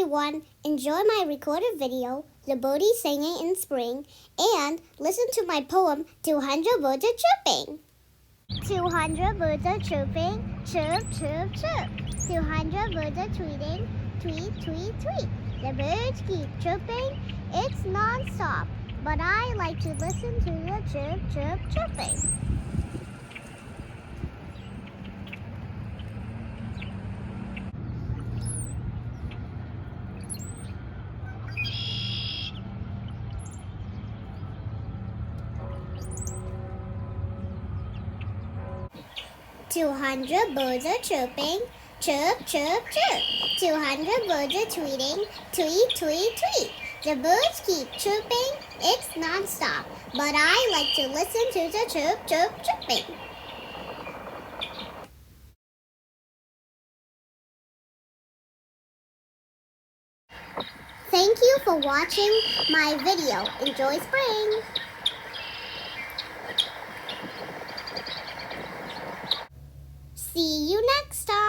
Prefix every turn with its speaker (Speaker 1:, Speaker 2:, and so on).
Speaker 1: everyone. Enjoy my recorded video, The Birdies Singing in Spring, and listen to my poem, 200 Birds Are Chirping. 200 birds are chirping, chirp, chirp, chirp. 200 birds are tweeting, tweet, tweet, tweet. The birds keep chirping, it's nonstop, but I like to listen to the chirp, chirp, chirping. Two hundred birds are chirping, chirp, chirp, chirp. 200 birds are tweeting, tweet, tweet, tweet. The birds keep chirping, it's nonstop, but I like to listen to the chirp, chirp, chirping. Thank you for watching my video. Enjoy spring! See you next time!